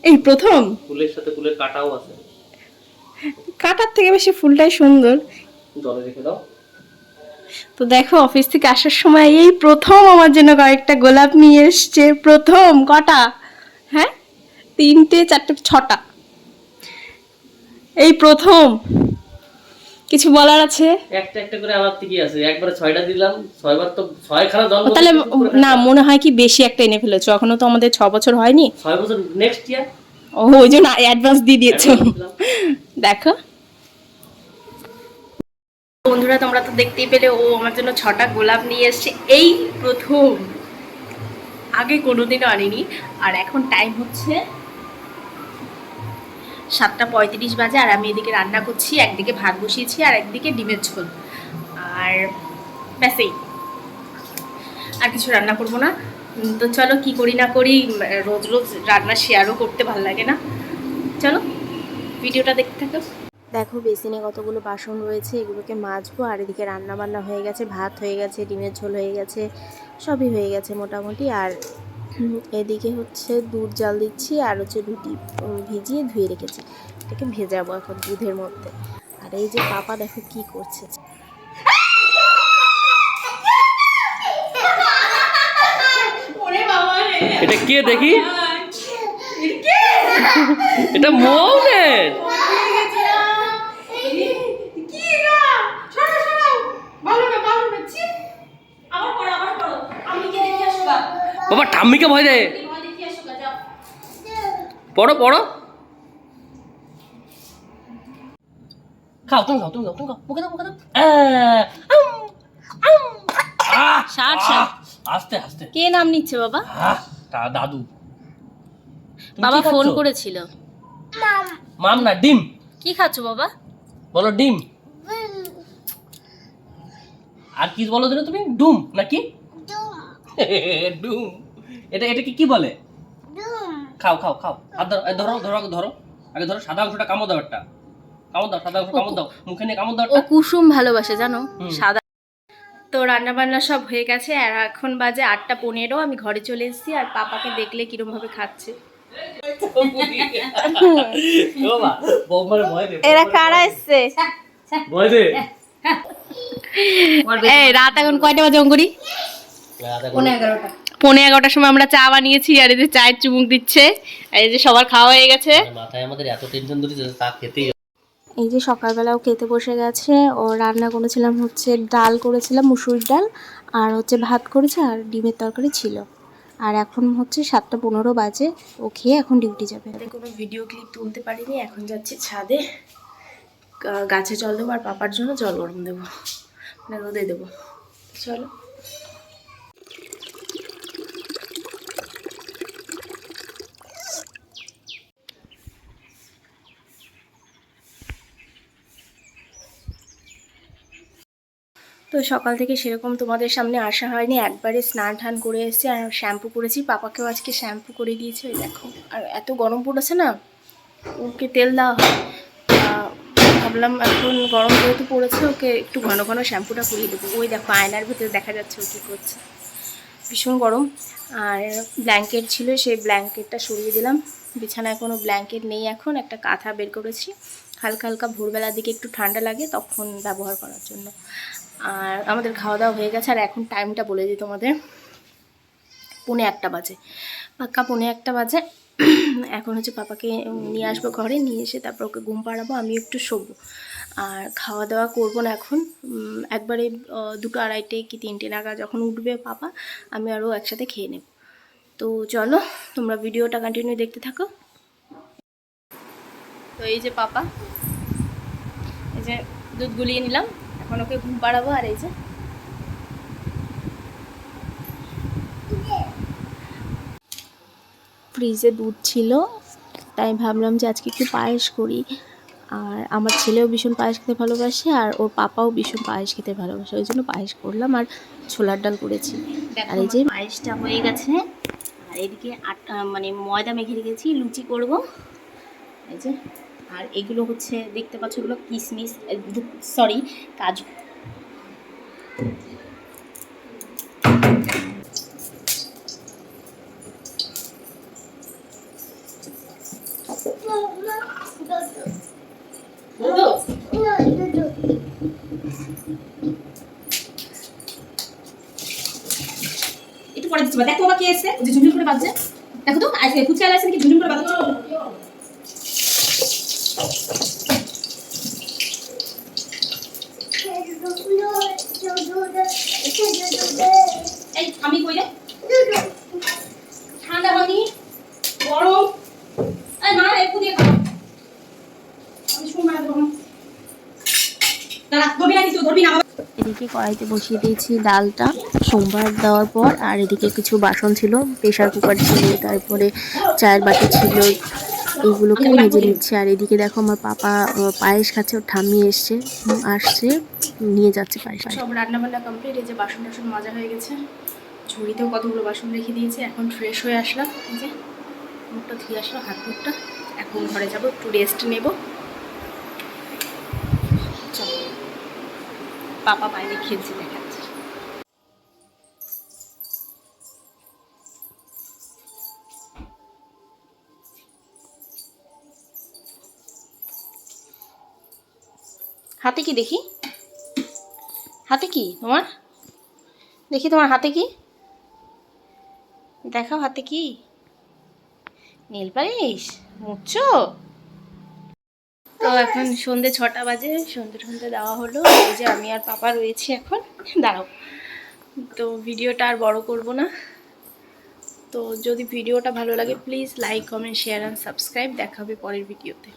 এই প্রথম। ফুলের সাথে ফুলের কাটাও আছে। কাটার থেকে বেশি ফুলটাই সুন্দর। জলে রেখে দাও। তো দেখো অফিস থেকে আসার সময় এই প্রথম আমার জন্য কয়েকটা গোলাপ নিয়ে এসছে। প্রথম কটা? হ্যাঁ, 3টে 4টে 6টা। এই প্রথম। কিছু বলার আছে? একটা একটা করে আমার থেকে আছে, একবারে 6টা দিলাম, 6বার তো 6 খানা জন্ম। তাহলে না, মনে হয় কি বেশি একটা এনে ফেলেছো, এখনো তো আমাদের 6 বছর হয়নি। 6 বছর নেক্সট ইয়ার। ও, ওই জন্য অ্যাডভান্স দিয়ে দিয়েছো। দেখো বন্ধুরা, তোমরা তো দেখতেই পেলে ও আমার জন্য 6টা গোলাপ নিয়ে এসছে এই প্রথম। আগে কোনোদিনও আনিনি। আর এখন টাইম হচ্ছে 7টা 35 বাজে, আর আমি এদিকে রান্না করছি, একদিকে ভাত বসিয়েছি আর একদিকে ডিমের ঝোল। আর ব্যাসেই, আর কিছু রান্না করবো না। তো চলো, কি করি না করি, রোজ রোজ রান্না শেয়ারও করতে ভালো লাগে না। চলো ভিডিওটা দেখতে থাকো। দেখো বেসিনে কতগুলো বাসন রয়েছে, এগুলোকে মাজবো। আর এদিকে রান্না বান্না হয়ে গেছে, ভাত হয়ে গেছে, ডিমের ঝোল হয়ে গেছে, সবই হয়ে গেছে মোটামুটি। আর এদিকে হচ্ছে দুধ জাল দিচ্ছি, আর হচ্ছে রুটি ভিজিয়ে ধুয়ে রেখেছি, এটাকে ভেজাবো এখন দুধের মধ্যে। আর এই যে পাপা দেখো কি করছে। এটা কে দেখি? এটা মৌনের। বাবা ঠাম্মিকে ভয় দে। পড়ো পড়ো। খাও তুমি, খাও তুমি, খাও তুমি, খাও মুখে দাও, মুখে দাও। ষাট ষাট। আস্তে আস্তে। কে নাম নিচ্ছে বাবা? দাদু। বাবা ফোন করেছিল। মাম না, ডিম। কি খাচ্ছো বাবা? বলো ডিম। আর কি বলো দিলে তুমি? ডুম নাকি? ডুম। এটা এটা কি বলে? খাও খাও খাও। আর ধরো ধরো ধরো ধরো, আগে ধরো সাদা অংশটা কামড় দাও, একটা কামড় দাও, সাদা অংশ কামড় দাও, মুখে নিয়ে কামড় দাও। ও কুসুম ভালোবাসে জানো সাদা। তো রান্না বান্না সব হয়ে গেছে, আর এখন বাজে 8টা 15। আমি ঘরে চলে এসেছি, আর পাপাকে দেখলে কিরম ভাবে খাচ্ছে। এরা কারা এসছে? এই রাত এখন কয়টা বাজে অঙ্কুরি? 11:15 সময় আমরা চা বানিয়েছি, আর এই যে চায়ের চুমুক দিচ্ছে। আর এই যে সবার খাওয়া হয়ে গেছে। মাথায় আমাদের এত টেনশন ধরেছে, তা খেতেই। এই যে সকালবেলাও খেতে বসে গেছে। ও রান্না করেছিলাম হচ্ছে ডাল করেছিলাম, মুসুরির ডাল, আর হচ্ছে ভাত করেছে, আর ডিমের তরকারি ছিল। আর এখন হচ্ছে 7টা 15 বাজে, ও খেয়ে এখন ডিউটি যাবে। কোনো ভিডিও ক্লিপ তুলতে পারিনি, এখন যাচ্ছি ছাদে, গাছে জল দেবো, আর পাপার জন্য জল গরম দেবো, মানে রোদে দেবো। চলো। তো সকাল থেকে সেরকম তোমাদের সামনে আসা হয়নি, একবারে স্নান টান করে এসেছি, আর শ্যাম্পু করেছি। পাপাকেও আজকে শ্যাম্পু করে দিয়েছি, ওই দেখো। আর এত গরম পড়েছে না, ওকে তেল দেওয়া হয়, ভাবলাম এখন গরম যেহেতু পড়েছে, ওকে একটু ঘন ঘন শ্যাম্পুটা করিয়ে দেবো। ওই দেখো আয়নার ভিতরে দেখা যাচ্ছে ও কী করছে, ভীষণ গরম। আর ব্ল্যাঙ্কেট ছিল, সেই ব্ল্যাঙ্কেটটা সরিয়ে দিলাম। বিছানায় কোনো ব্ল্যাঙ্কেট নেই এখন, একটা কাঁথা বের করেছি, হালকা হালকা ভোরবেলার দিকে একটু ঠান্ডা লাগে তখন ব্যবহার করার জন্য। আর আমাদের খাওয়া দাওয়া হয়ে গেছে, আর এখন টাইমটা বলে দিই তোমাদের, 1:45 বাজে, পাক্কা 1:45 বাজে। এখন হচ্ছে পাপাকে নিয়ে আসবো ঘরে, নিয়ে এসে তারপর ওকে ঘুম পাড়াবো, আমি একটু শোবো। আর খাওয়া দাওয়া করবো না এখন, একবারে 2টো 2:30 কি 3টে নাগাদ যখন উঠবে পাপা, আমি আরও একসাথে খেয়ে নেব। তো চলো তোমরা ভিডিওটা কন্টিনিউ দেখতে থাকো। তো এই যে পাপা, এই যে দুধ গুলিয়ে নিলাম, এখন ওকে ঘুম পাড়াবো। আর এই যে ফ্রিজে দুধ ছিল, তাই ভাবলাম যে আজকে একটু পায়েস করি। আর আমার ছেলেও ভীষণ পায়েস খেতে ভালোবাসে, আর ওর পাপাও ভীষণ পায়েস খেতে ভালোবাসে, ওই জন্য পায়েস করলাম, আর ছোলার ডাল করেছি। আর এই যে পায়েসটা হয়ে গেছে, আর এদিকে মানে ময়দা মেখে রেখেছি, লুচি করব। এই যে, আর এগুলো হচ্ছে দেখতে পাচ্ছ, এগুলো কিশমিশ, সরি কাজু। একটু পরে দিচ্ছি, দেখো বাবা কে এসে যে ঝুমঝুম করে বাজছে, দেখো তো আজকে ফুচকা আসছে নাকি ঝুমঝুম করে বাজাচ্ছে। এই আমি কই রে, ঠান্ডা পানি গরম, এই মা একটু দিয়ে খাও, আমি শুন না তখন দাঁড়া, ধরবি না, কিছু ধরবি না বাবা। এদিকে কড়াইতে বসিয়ে দিয়েছি ডালটা সোমবার দেওয়ার পর, আর এদিকে কিছু বাসন ছিল, প্রেশার কুকার ছিল, তারপরে চায়ের বাটি ছিল, এইগুলোকে মেজে নিচ্ছে। আর এদিকে দেখো আমার পাপা পায়েস খাচ্ছে, ওর ঠাম্মি আসছে নিয়ে যাচ্ছে পায়েস। সব রান্না বান্না কমপ্লিট, এই যে বাসন টাসন মাজা হয়ে গেছে, ঝুড়িতেও কতগুলো বাসন রেখে দিয়েছে। এখন ফ্রেশ হয়ে আসলাম, এই যে মুখটা ধুয়ে আসলাম, হাত মুখটা। এখন ঘরে যাবো, একটু রেস্ট নেব। চলো, পাপা বাইরে খেলছে দেখাচ্ছে। হাতে কি দেখি, হাতে কি তোমার, দেখি তোমার হাতে কি, দেখাও হাতে কি, নীল পালিশ মুছছো? তো এখন সন্ধে 6টা বাজে, সন্ধে দেওয়া হলো। এই যে আমি আর পাপা রয়েছি এখন, দাঁড়াও। তো ভিডিওটা আর বড় করব না। তো যদি ভিডিওটা ভালো লাগে please like comment share and subscribe. দেখা হবে পরের ভিডিওতে।